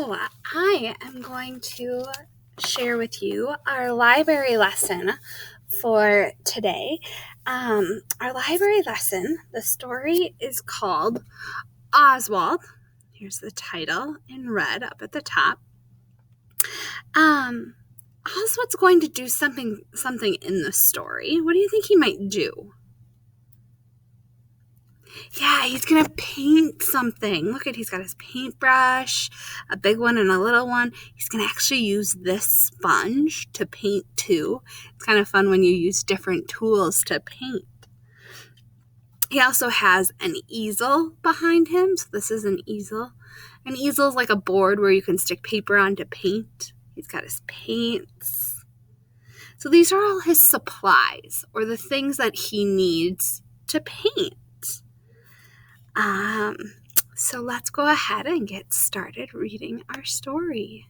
So I am going to share with you our library lesson for today. Our library lesson, the story is called Oswald. Here's the title in red up at the top. Oswald's going to do something in the story. What do you think he might do? Yeah, he's going to paint something. Look he's got his paintbrush, a big one and a little one. He's going to actually use this sponge to paint too. It's kind of fun when you use different tools to paint. He also has an easel behind him. So this is an easel. An easel is like a board where you can stick paper on to paint. He's got his paints. So these are all his supplies or the things that he needs to paint. So let's go ahead and get started reading our story.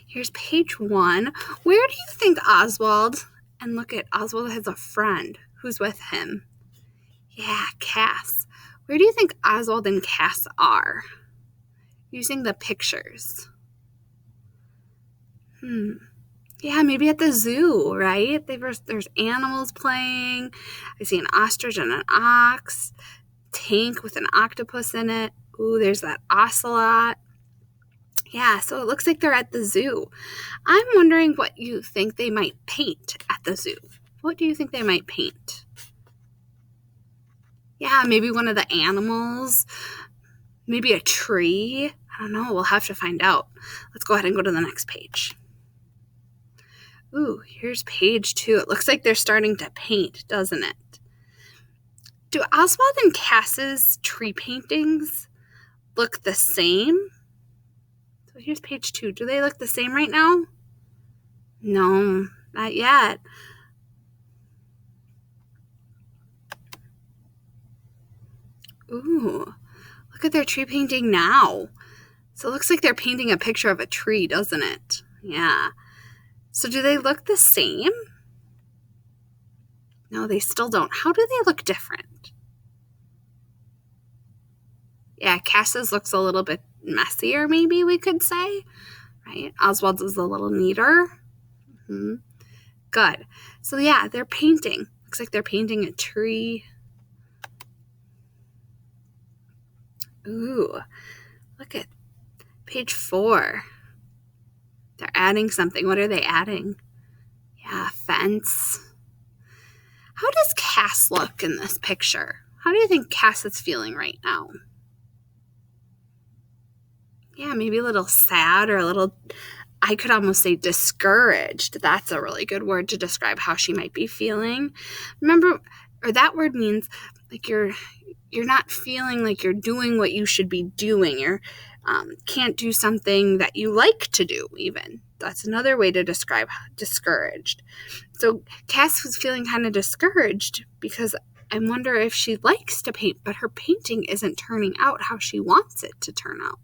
Here's page 1. Where do you think Oswald, and look at Oswald has a friend who's with him. Yeah, Cass. Where do you think Oswald and Cass are? Using the pictures. Yeah, maybe at the zoo, right? There's animals playing. I see an ostrich and an ox. Tank with an octopus in it. Ooh, there's that ocelot. Yeah, so it looks like they're at the zoo. I'm wondering what you think they might paint at the zoo. What do you think they might paint? Yeah, maybe one of the animals. Maybe a tree. I don't know. We'll have to find out. Let's go ahead and go to the next page. Ooh, here's page 2. It looks like they're starting to paint, doesn't it? Do Oswald and Cass's tree paintings look the same? So here's page 2. Do they look the same right now? No, not yet. Ooh, look at their tree painting now. So it looks like they're painting a picture of a tree, doesn't it? Yeah. So do they look the same? No, they still don't. How do they look different? Yeah, Cass's looks a little bit messier, maybe we could say, right? Oswald's is a little neater. Good. So yeah, they're painting. Looks like they're painting a tree. Ooh, look at page 4. They're adding something. What are they adding? Yeah, fence. How does Cass look in this picture? How do you think Cass is feeling right now? Yeah, maybe a little sad or a little, I could almost say discouraged. That's a really good word to describe how she might be feeling. Remember, or that word means like you're not feeling like you're doing what you should be doing. You can't do something that you like to do even. That's another way to describe discouraged. So Cass was feeling kind of discouraged because I wonder if she likes to paint, but her painting isn't turning out how she wants it to turn out.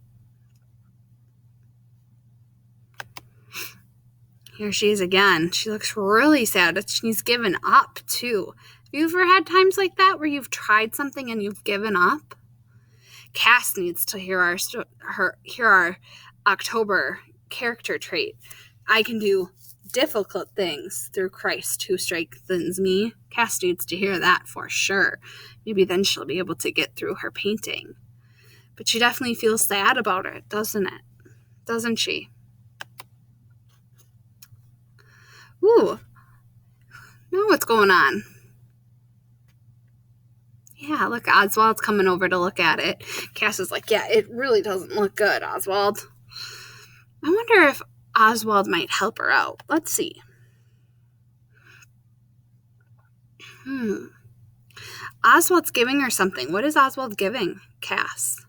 Here she is again. She looks really sad. She's given up too. Have you ever had times like that where you've tried something and you've given up? Cass needs to hear our October character trait. I can do difficult things through Christ who strengthens me. Cass needs to hear that for sure. Maybe then she'll be able to get through her painting. But she definitely feels sad about it, doesn't it? Doesn't she? Ooh. Know what's going on. Yeah, look, Oswald's coming over to look at it. Cass is like, yeah, it really doesn't look good, Oswald. I wonder if Oswald might help her out. Let's see. Oswald's giving her something. What is Oswald giving Cass?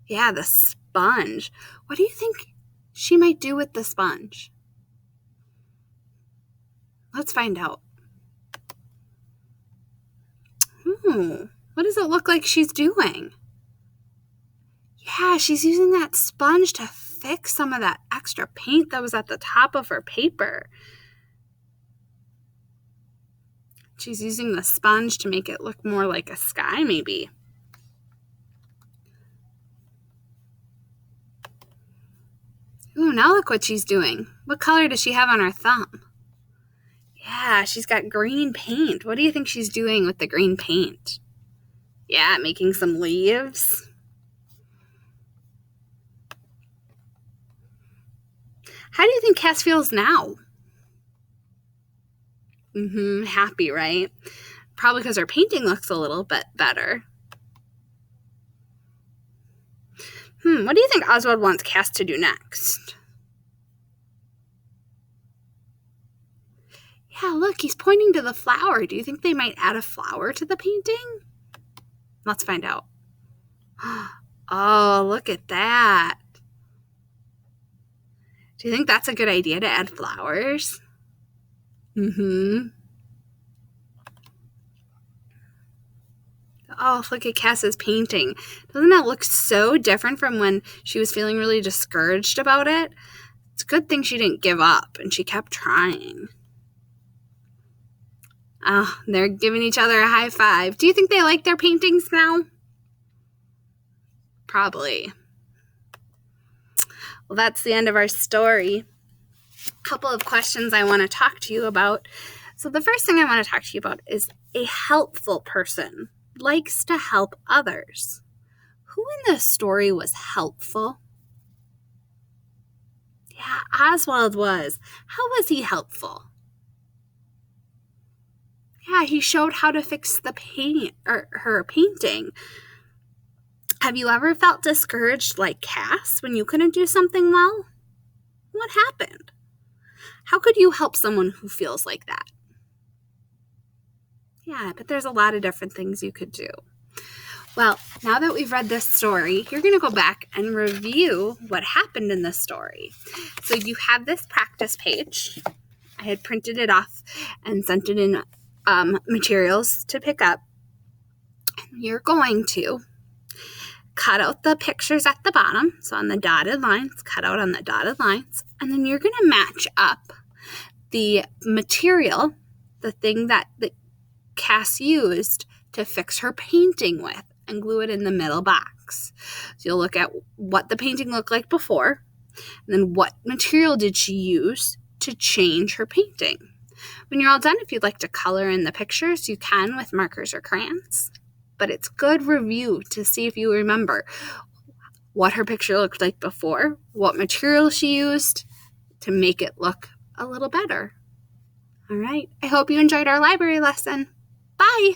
Yeah, the sponge. What do you think she might do with the sponge? Let's find out. What does it look like she's doing? Yeah, she's using that sponge to fix some of that extra paint that was at the top of her paper. She's using the sponge to make it look more like a sky, maybe. Ooh, now look what she's doing. What color does she have on her thumb? Yeah, she's got green paint. What do you think she's doing with the green paint? Yeah, making some leaves. How do you think Cass feels now? Happy, right? Probably because her painting looks a little bit better. What do you think Oswald wants Cass to do next? Yeah, look, he's pointing to the flower. Do you think they might add a flower to the painting? Let's find out. Oh, look at that. Do you think that's a good idea to add flowers? Oh, look at Cass's painting. Doesn't that look so different from when she was feeling really discouraged about it? It's a good thing she didn't give up and she kept trying. Oh, they're giving each other a high five. Do you think they like their paintings now? Probably. Well, that's the end of our story. A couple of questions I want to talk to you about. So the first thing I want to talk to you about is a helpful person likes to help others. Who in this story was helpful? Yeah, Oswald was. How was he helpful? Yeah, he showed how to fix the paint or her painting. Have you ever felt discouraged like Cass when you couldn't do something well? What happened? How could you help someone who feels like that? Yeah, but there's a lot of different things you could do. Well, now that we've read this story, you're going to go back and review what happened in this story. So you have this practice page. I had printed it off and sent it in materials to pick up. You're going to cut out the pictures at the bottom, so on the dotted lines, cut out on the dotted lines, and then you're going to match up the material, the thing that Cass used to fix her painting with, and glue it in the middle box. So you'll look at what the painting looked like before, and then what material did she use to change her painting. When you're all done, if you'd like to color in the pictures, you can with markers or crayons. But it's good review to see if you remember what her picture looked like before, what material she used to make it look a little better. All right. I hope you enjoyed our library lesson. Bye.